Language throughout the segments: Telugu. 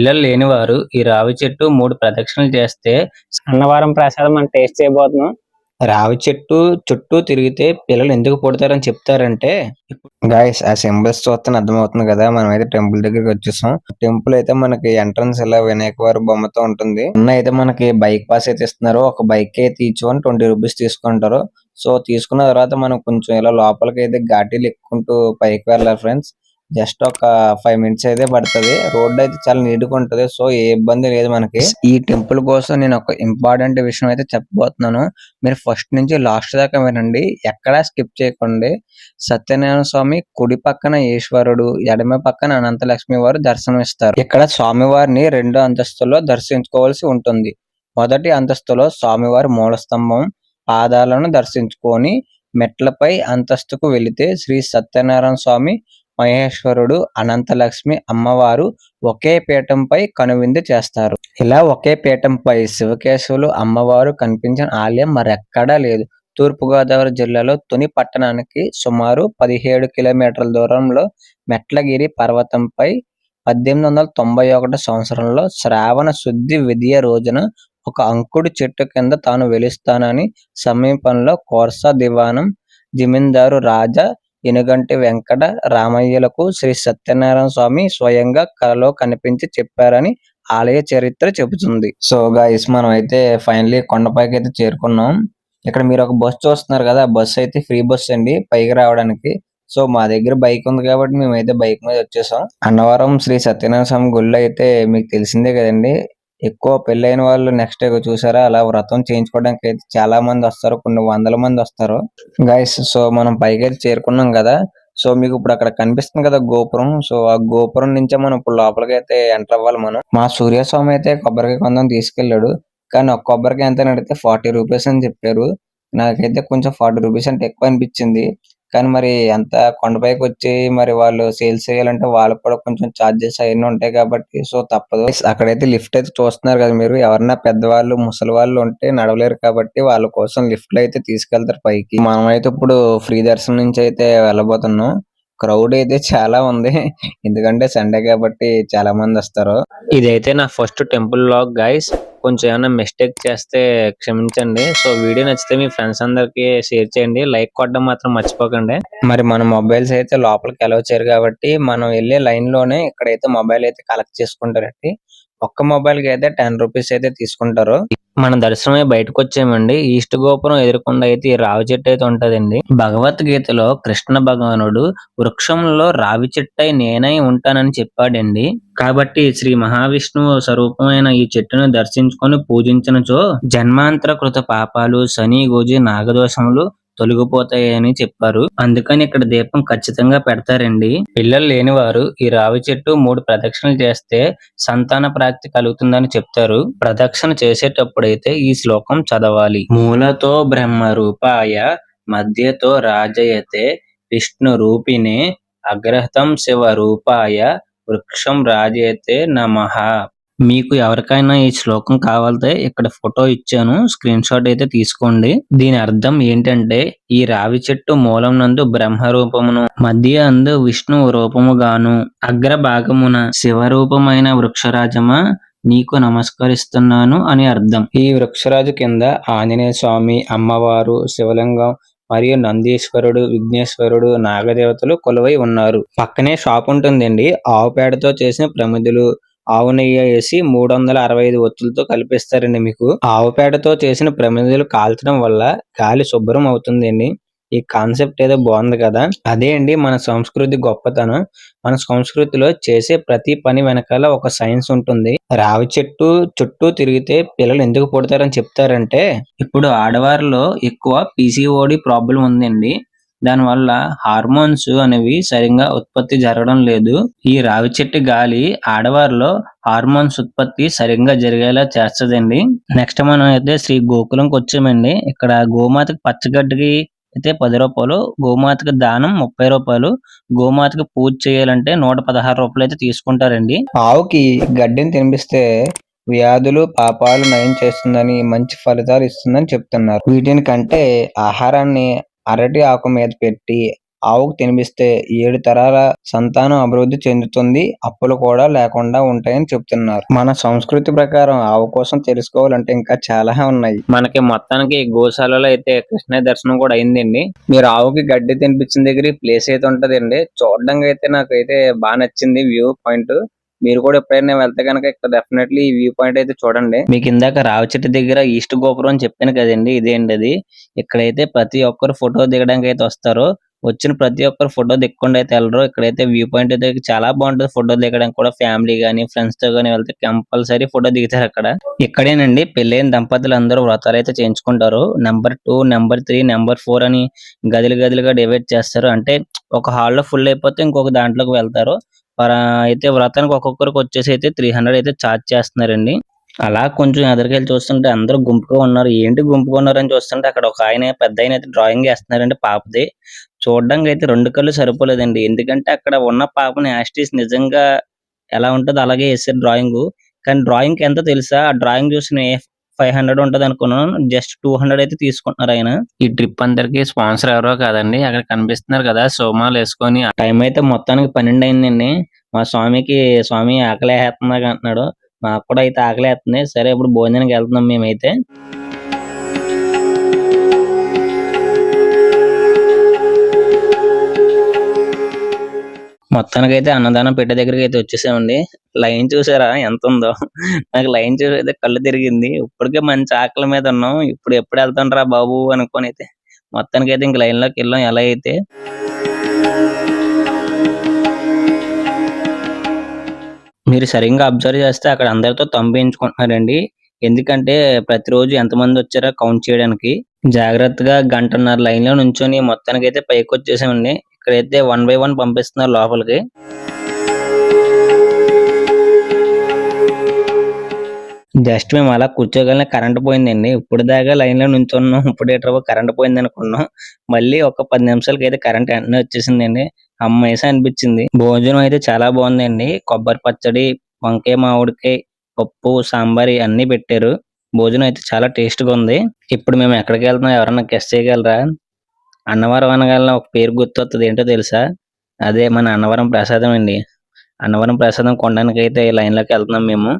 పిల్లలు లేనివారు ఈ రావి చెట్టు 3 ప్రదక్షిణలు చేస్తే అన్నవరం ప్రసాదం మనం టేస్ట్ చేయబోతున్నాం. రావి చెట్టు చుట్టూ తిరిగితే పిల్లలు ఎందుకు పుడతారని చెప్తారంటే, గైస్ ఆ సింబల్స్ చూస్తేనే అర్థమవుతుంది కదా. మనం అయితే టెంపుల్ దగ్గరికి వచ్చేసాం. టెంపుల్ అయితే మనకి ఎంట్రన్స్ ఇలా వినాయక వారి బొమ్మతో ఉంటుంది. అయితే మనకి బైక్ పాస్ అయితే ఇస్తున్నారు. ఒక బైక్ అయితే ఈచ్ వన్ 20 రూపీస్ తీసుకుంటారు. సో తీసుకున్న తర్వాత మనం కొంచెం ఇలా లోపలికి అయితే ఘాటీలు ఎక్కుంటూ పైకి వెళ్ళాలి ఫ్రెండ్స్. జస్ట్ ఒక 5 మినిట్స్ అయితే పడుతుంది. రోడ్ అయితే చాలా నీట్ గా ఉంటది. సో ఏ ఇబ్బంది లేదు మనకి. ఈ టెంపుల్ కోసం నేను ఒక ఇంపార్టెంట్ విషయం అయితే చెప్పబోతున్నాను. మీరు ఫస్ట్ నుంచి లాస్ట్ దాకా వినండి. ఎక్కడా స్కిప్ చేయకండి. సత్యనారాయణ స్వామి కుడి పక్కన ఈశ్వరుడు, ఎడమ పక్కన అనంతలక్ష్మి వారు దర్శనం ఇస్తారు. ఇక్కడ స్వామివారిని 2 అంతస్తుల్లో దర్శించుకోవాల్సి ఉంటుంది. మొదటి అంతస్తులో స్వామివారి మూల స్తంభం పాదాలను దర్శించుకొని మెట్లపై అంతస్తుకు వెళితే శ్రీ సత్యనారాయణ స్వామి, మహేశ్వరుడు, అనంతలక్ష్మి అమ్మవారు ఒకే పీఠంపై కనువిందు చేస్తారు. ఇలా ఒకే పీఠంపై శివకేశవులు అమ్మవారు కనిపించిన ఆలయం మరెక్కడా లేదు. తూర్పుగోదావరి జిల్లాలో తుని పట్టణానికి సుమారు 17 కిలోమీటర్ల దూరంలో మెట్లగిరి పర్వతంపై 1891 సంవత్సరంలో శ్రావణ శుద్ధి విదియ రోజున ఒక అంకుడు చెట్టు కింద తాను వెలుస్తానని సమీపంలో కోర్సా దివాణం జమీందారు రాజా ఎనుగంటి వెంకట రామయ్యలకు శ్రీ సత్యనారాయణ స్వామి స్వయంగా కలలో కనిపించి చెప్పారని ఆలయ చరిత్ర చెబుతుంది. సో గాయ్స్ మనం అయితే ఫైనల్లీ కొండపైకి అయితే చేరుకున్నాం. ఇక్కడ మీరు ఒక బస్ చూస్తున్నారు కదా, ఆ బస్ అయితే ఫ్రీ బస్ అండి పైకి రావడానికి. సో మా దగ్గర బైక్ ఉంది కాబట్టి మేమైతే బైక్ మీద వచ్చేసాం. అన్నవరం శ్రీ సత్యనారాయణ స్వామి గుళ్ళో అయితే మీకు తెలిసిందే కదండి, ఎక్కువ పెళ్ళైన వాళ్ళు నెక్స్ట్ డే చూసారా అలా వ్రతం చేయించుకోవడానికి అయితే చాలా మంది వస్తారు. కొన్ని వందల మంది వస్తారు గైస్. సో మనం పైకి అయితే చేరుకున్నాం కదా. సో మీకు ఇప్పుడు అక్కడ కనిపిస్తుంది కదా గోపురం. సో ఆ గోపురం నుంచే మనం ఇప్పుడు లోపలికి అయితే ఎంటర్ అవ్వాలి మనం. మా సూర్యస్వామి అయితే కొబ్బరికాయ కొందాం తీసుకెళ్లాడు. కానీ ఒక కొబ్బరికాయ ఎంత అడిగితే 40 రూపీస్ అని చెప్పారు. నాకైతే కొంచెం 40 రూపీస్ అంటే ఎక్కువ అనిపించింది. కానీ మరి అంత కొండపైకి వచ్చి మరి వాళ్ళు సేల్స్ చేయాలంటే వాళ్ళకి కూడా కొంచెం చార్జెస్ అవన్నీ ఉంటాయి కాబట్టి సో తప్పదు. అక్కడైతే లిఫ్ట్ అయితే చూస్తున్నారు కదా మీరు. ఎవరన్నా పెద్దవాళ్ళు ముసలి వాళ్ళు ఉంటే నడవలేరు కాబట్టి వాళ్ళ కోసం లిఫ్ట్ లో అయితే తీసుకెళ్తారు పైకి. మనం అయితే ఇప్పుడు ఫ్రీ దర్శనం నుంచి అయితే వెళ్ళబోతున్నాం. క్రౌడ్ అయితే చాలా ఉంది. ఎందుకంటే సండే కాబట్టి చాలా మంది వస్తారు. ఇదైతే నా ఫస్ట్ టెంపుల్ వ్లాగ్ గైస్. కొంచెం ఏమైనా మిస్టేక్ చేస్తే క్షమించండి. సో వీడియో నచ్చితే మీ ఫ్రెండ్స్ అందరికి షేర్ చేయండి. లైక్ కొట్టడం మాత్రం మర్చిపోకండి. మరి మన మొబైల్స్ అయితే లోపలికి అలౌ చేయరు కాబట్టి మనం వెళ్ళే లైన్ లోనే ఇక్కడైతే మొబైల్ అయితే కలెక్ట్ చేసుకుంటారండి. ఒక్క మొబైల్ కి అయితే 10 రూపీస్ అయితే తీసుకుంటారు. మన దర్శనమై బయటకు వచ్చామండి. ఈస్ట్ గోపురం ఎదురుకుండా అయితే ఈ రావి చెట్టు అయితే ఉంటదండి. భగవద్గీతలో కృష్ణ భగవానుడు వృక్షంలో రావి చెట్టై నేనై ఉంటానని చెప్పాడండి. కాబట్టి శ్రీ మహావిష్ణువు స్వరూపమైన ఈ చెట్టును దర్శించుకొని పూజించినచో జన్మాంతర కృత పాపాలు, శని, గోజి, నాగదోషములు తొలగిపోతాయని చెప్పారు. అందుకని ఇక్కడ దీపం ఖచ్చితంగా పెడతారండి. పిల్లలు లేనివారు ఈ రావి చెట్టు 3 ప్రదక్షిణలు చేస్తే సంతాన ప్రాప్తి కలుగుతుందని చెప్తారు. ప్రదక్షిణ చేసేటప్పుడైతే ఈ శ్లోకం చదవాలి. మూలతో బ్రహ్మ రూపాయ మధ్యతో రాజయతే విష్ణు రూపిణే అగ్రహతం శివ రూపాయ వృక్షం రాజయతే నమః. మీకు ఎవరికైనా ఈ శ్లోకం కావాలంటే ఇక్కడ ఫోటో ఇచ్చాను, స్క్రీన్ షాట్ అయితే తీసుకోండి. దీని అర్థం ఏంటంటే ఈ రావి చెట్టు మూలం నందు బ్రహ్మ రూపమును, మధ్య అందు విష్ణు రూపముగాను, అగ్ర భాగమున శివరూపమైన వృక్షరాజమా నీకు నమస్కరిస్తున్నాను అని అర్థం. ఈ వృక్షరాజు కింద ఆంజనేయ స్వామి, అమ్మవారు, శివలింగం మరియు నందీశ్వరుడు, విఘ్నేశ్వరుడు, నాగదేవతలు కొలువై ఉన్నారు. పక్కనే షాప్ ఉంటుందండి. ఆవు పేడతో చేసిన ప్రమిదలు, ఆవు నెయ్యి వేసి 365 ఒత్తులతో కలిపిస్తారండి మీకు. ఆవు పేడతో చేసిన ప్రమిదలు కాల్చడం వల్ల గాలి శుభ్రం అవుతుందండి. ఈ కాన్సెప్ట్ ఏదో బాగుంది కదా. అదే అండి మన సంస్కృతి గొప్పతనం. మన సంస్కృతిలో చేసే ప్రతి పని వెనకాల ఒక సైన్స్ ఉంటుంది. రావి చెట్టు చుట్టూ తిరిగితే పిల్లలు ఎందుకు పుడతారని చెప్తారంటే, ఇప్పుడు ఆడవారిలో ఎక్కువ పీసీఓడి ప్రాబ్లం ఉందండి. దానివల్ల హార్మోన్స్ అనేవి సరిగ్గా ఉత్పత్తి జరగడం లేదు. ఈ రావి చెట్టు గాలి ఆడవారిలో హార్మోన్స్ ఉత్పత్తి సరిగ్గా జరిగేలా చేస్తదండి. నెక్స్ట్ మనం అయితే శ్రీ గోకులంకి వచ్చామండి. ఇక్కడ గోమాతకి పచ్చగడ్డికి అయితే 10 రూపాయలు, గోమాతకి దానం 30 రూపాయలు, గోమాతకి పూజ చేయాలంటే 116 రూపాయలు అయితే తీసుకుంటారండి. ఆవుకి గడ్డిని తినిపిస్తే వ్యాధులు, పాపాలు నయం చేస్తుందని, మంచి ఫలితాలు ఇస్తుందని చెప్తున్నారు. వీటిని కంటే ఆహారాన్ని అరటి ఆకు మీద పెట్టి ఆవుకు తినిపిస్తే 7 తరాల సంతానం అభివృద్ధి చెందుతుంది, అప్పులు కూడా లేకుండా ఉంటాయని చెప్తున్నారు. మన సంస్కృతి ప్రకారం ఆవు కోసం తెలుసుకోవాలంటే ఇంకా చాలా ఉన్నాయి. మనకి మొత్తానికి గోశాలలో అయితే కృష్ణ దర్శనం కూడా అయిందండి. మీరు ఆవుకి గడ్డి తినిపించిన దగ్గర ఈ ప్లేస్ అయితే ఉంటదండి. చూడడానికి అయితే నాకైతే బాగా నచ్చింది వ్యూ పాయింట్. మీరు కూడా ఎప్పుడైనా వెళ్తే కనుక ఇక్కడ డెఫినెట్లీ ఈ వ్యూ పాయింట్ అయితే చూడండి. మీకు ఇందాక రావి చెట్టు దగ్గర ఈస్ట్ గోపురం అని చెప్పాను కదండి, ఇదేంటి అది. ఇక్కడైతే ప్రతి ఒక్కరు ఫోటో దిగడానికి అయితే వస్తారు. వచ్చిన ప్రతి ఒక్కరు ఫోటో దిక్కుండా అయితే వెళ్ళరు. ఇక్కడైతే వ్యూ పాయింట్ అయితే చాలా బాగుంటుంది. ఫోటో దిగడానికి కూడా ఫ్యామిలీ గానీ ఫ్రెండ్స్ తో గానీ వెళ్తే కంపల్సరీ ఫోటో దిగుతారు అక్కడ. ఇక్కడేనండి పెళ్ళైన దంపతులు అందరూ వ్రతాలు అయితే చేయించుకుంటారు. నెంబర్ 2, నెంబర్ 3, నెంబర్ 4 అని గదులుగా డివైడ్ చేస్తారు. అంటే ఒక హాల్లో ఫుల్ అయిపోతే ఇంకొక దాంట్లోకి వెళ్తారు. అయితే వ్రతానికి ఒక్కొక్కరికి వచ్చేసి అయితే 300 అయితే ఛార్జ్ చేస్తున్నారండి. అలా కొంచెం ఎదరికెళ్ళి చూస్తుంటే అందరూ గుంపుగా ఉన్నారు. ఏంటి గుంపుగా ఉన్నారని చూస్తుంటే అక్కడ ఒక ఆయన పెద్ద ఆయన అయితే డ్రాయింగ్ వేస్తున్నారండి పాపది. చూడడానికి అయితే 2 కళ్ళు సరిపోలేదండి. ఎందుకంటే అక్కడ ఉన్న పాపని యాస్టీస్ నిజంగా ఎలా ఉంటదో అలాగే వేసారు డ్రాయింగ్. కానీ డ్రాయింగ్ ఎంతో తెలుసా? ఆ డ్రాయింగ్ చూసి 500 ఉంటది అనుకున్నాను. జస్ట్ 200 అయితే తీసుకుంటున్నారు ఆయన. ఈ ట్రిప్ అందరికి స్పాన్సర్ ఎవరో కాదండి. అక్కడ కనిపిస్తున్నారు కదా సోమాలు వేసుకొని. ఆ టైం అయితే మొత్తానికి 12 అయిందండి. మా స్వామి ఆకలేస్తుంది అంటున్నాడు. మాకు కూడా అయితే ఆకలేస్తుంది. సరే ఇప్పుడు భోజనానికి వెళ్తున్నాం మేమైతే. మొత్తానికైతే అన్నదానం పెట్టే దగ్గరికి అయితే వచ్చేసామండి. లైన్ చూసారా ఎంత ఉందో? నాకు లైన్ చూసి అయితే కళ్ళు తిరిగింది. ఇప్పటికే మంచి ఆకలి మీద ఉన్నాం. ఇప్పుడు ఎప్పుడు వెళ్తాను రా బాబు అనుకోని అయితే మొత్తానికైతే ఇంక లైన్ లోకి వెళ్ళాం. ఎలా అయితే మీరు సరిగ్గా అబ్జర్వ్ చేస్తే అక్కడ అందరితో తంబించుకుంటున్నారండి. ఎందుకంటే ప్రతిరోజు ఎంతమంది వచ్చారో కౌంట్ చేయడానికి. జాగ్రత్తగా 1.5 లైన్ లో నుంచొని మొత్తానికైతే పైకి వచ్చేసామండి. ఇక్కడైతే 1 by 1 పంపిస్తున్నారు లోపలికి. జస్ట్ మేము అలా కూర్చోగలనే కరెంట్ పోయిందండి. ఇప్పుడు దాకా లైన్ లో నుంచున్నాం. ఇప్పుడు ఏంట్రా కరెంట్ పోయింది అనుకున్నాం. మళ్ళీ ఒక 10 నిమిషాలకి అయితే కరెంట్ వెంటనే వచ్చేసిందండి. అమ్మేసా అనిపించింది. భోజనం అయితే చాలా బాగుందండి. కొబ్బరి పచ్చడి, వంకాయ మామిడికాయ, పప్పు, సాంబార్ అన్ని పెట్టారు. భోజనం అయితే చాలా టేస్ట్ గా ఉంది. ఇప్పుడు మేము ఎక్కడికి వెళ్తున్నాం ఎవరన్నా గెస్ చేయగలరా? అన్నవరం అనగానే ఒక పేరు గుర్తొస్తుంది. ఏంటో తెలుసా? అదే మన అన్నవరం ప్రసాదం అండి. అన్నవరం ప్రసాదం కొనడానికి అయితే లైన్ లోకి వెళ్తున్నాం మేము.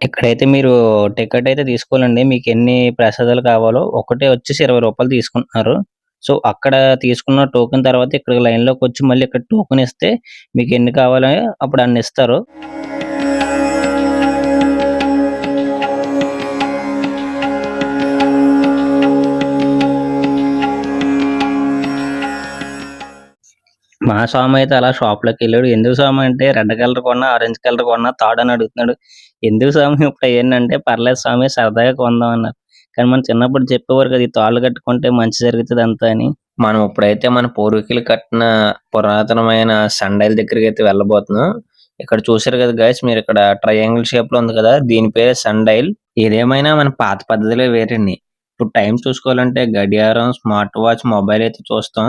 ఇక్కడైతే మీరు టికెట్ అయితే తీసుకోవాలండి. మీకు ఎన్ని ప్రసాదాలు కావాలో ఒకటే వచ్చేసి 20 రూపాయలు తీసుకుంటున్నారు. సో అక్కడ తీసుకున్న టోకెన్ తర్వాత ఇక్కడ లైన్ లోకి వచ్చి మళ్ళీ ఇక్కడ టోకెన్ ఇస్తే మీకు ఎన్ని కావాలో అప్పుడు అన్ని ఇస్తారు. మా స్వామి అయితే అలా షాప్ లోకి వెళ్ళాడు. ఎందుకు స్వామి అంటే రెడ్ కలర్ కొన్నా, ఆరెంజ్ కలర్ కొన్నా తాడు అని అడుగుతున్నాడు. ఎందుకు స్వామి ఇప్పుడు ఏంటంటే పర్లేదు స్వామి సరదాగా కొందాం అన్నారు. కానీ మనం చిన్నప్పుడు చెప్పేవారు కదా ఈ తాళ్ళు కట్టుకుంటే మంచి జరుగుతుంది అంతా అని. మనం ఇప్పుడైతే మన పూర్వీకులు కట్టిన పురాతనమైన సండైల్ దగ్గరికి అయితే వెళ్ళబోతున్నాం. ఇక్కడ చూసారు కదా గైస్, మీరు ఇక్కడ ట్రయాంగిల్ షేప్ లో ఉంది కదా, దీని పేరు సండైల్. ఏదేమైనా మన పాత పద్ధతిలో వేరండి. ఇప్పుడు టైం చూసుకోవాలంటే గడియారం, స్మార్ట్ వాచ్, మొబైల్ అయితే చూస్తాం.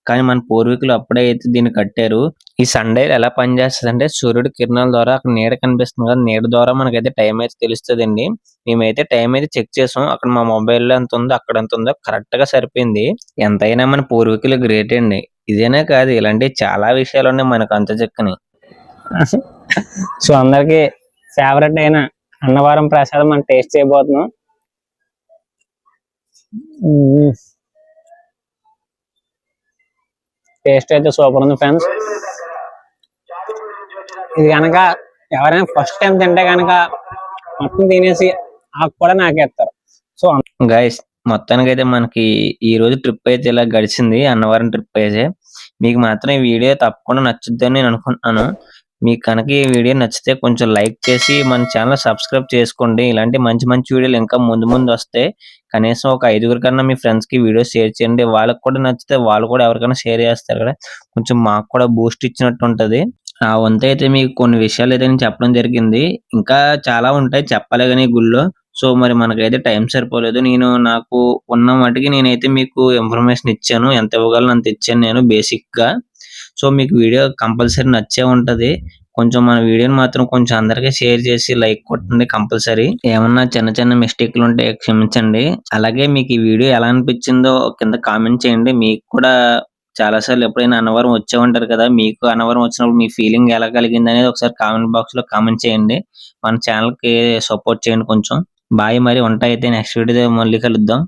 కానీ మన పూర్వీకులు అప్పుడే అయితే దీన్ని కట్టారు. ఈ సండైల్ ఎలా పనిచేస్తుంది అంటే సూర్యుడి కిరణాల ద్వారా అక్కడ నీడ కనిపిస్తుంది కదా, నీడ ద్వారా మనకైతే టైం అయితే తెలుస్తుందండి. మేమైతే టైం అయితే చెక్ చేసాం. అక్కడ మా మొబైల్లో ఎంత ఉందో అక్కడ ఎంత ఉందో కరెక్ట్ గా సరిపోయింది. ఎంతైనా మన పూర్వీకులు గ్రేట్ అండి. ఇదేనే కాదు ఇలాంటి చాలా విషయాలు ఉన్నాయి మనకు అంత చెక్కని. సో అందరికి ఫేవరెట్ అయిన అన్నవరం ప్రసాదం మనం టేస్ట్ చేయబోతున్నాం. టేస్ట్ అయితే సూపర్ ఉంది ఫ్రెండ్స్. ఇది కనుక ఎవరైనా ఫస్ట్ టైం తింటే కనుక మొత్తం తినేసి ఆకు కూడా నాకేస్తారు. సో గైస్ మొత్తానికి అయితే మనకి ఈ రోజు ట్రిప్ అయితే ఇలా గడిచింది. అన్నవరం ట్రిప్ అయితే మీకు మాత్రం ఈ వీడియో తప్పకుండా నచ్చుద్దని నేను అనుకుంటున్నాను. మీకు కనుక ఈ వీడియో నచ్చితే కొంచెం లైక్ చేసి మన ఛానల్ సబ్స్క్రైబ్ చేసుకోండి. ఇలాంటి మంచి మంచి వీడియోలు ఇంకా ముందు వస్తే కనీసం ఒక 5గురు కన్నా మీ ఫ్రెండ్స్ కి వీడియో షేర్ చేయండి. వాళ్ళకి కూడా నచ్చితే వాళ్ళు కూడా ఎవరికైనా షేర్ చేస్తారు కదా, కొంచెం మాకు కూడా బూస్ట్ ఇచ్చినట్టు ఉంటది. నా వంతు అయితే మీకు కొన్ని విషయాలు అయితే నేను చెప్పడం జరిగింది. ఇంకా చాలా ఉంటాయి చెప్పాలి కానీ గుళ్ళో. సో మరి మనకైతే టైం సరిపోలేదు. నాకు ఉన్న వాటికి నేనైతే మీకు ఇన్ఫర్మేషన్ ఇచ్చాను. ఎంత ఇవ్వగలను అంత ఇచ్చాను నేను బేసిక్ గా. సో మీకు వీడియో కంపల్సరీ నచ్చే ఉంటది. కొంచెం మన వీడియోని మాత్రం కొంచెం అందరికి షేర్ చేసి లైక్ కొట్టండి కంపల్సరీ. ఏమన్నా చిన్న చిన్న మిస్టేక్లు ఉంటే క్షమించండి. అలాగే మీకు ఈ వీడియో ఎలా అనిపించిందో కింద కామెంట్ చేయండి. మీకు కూడా చాలా సార్లు ఎప్పుడైనా అన్నవరం వచ్చే ఉంటారు కదా! మీకు అన్నవరం వచ్చినప్పుడు మీ ఫీలింగ్ ఎలా కలిగింది అనేది ఒకసారి కామెంట్ బాక్స్ లో కామెంట్ చేయండి. మన ఛానల్ కి సపోర్ట్ చేయండి కొంచెం. బాయ్ మరి ఉంటా అయితే నెక్స్ట్ వీడియో మళ్ళీ కలుద్దాం.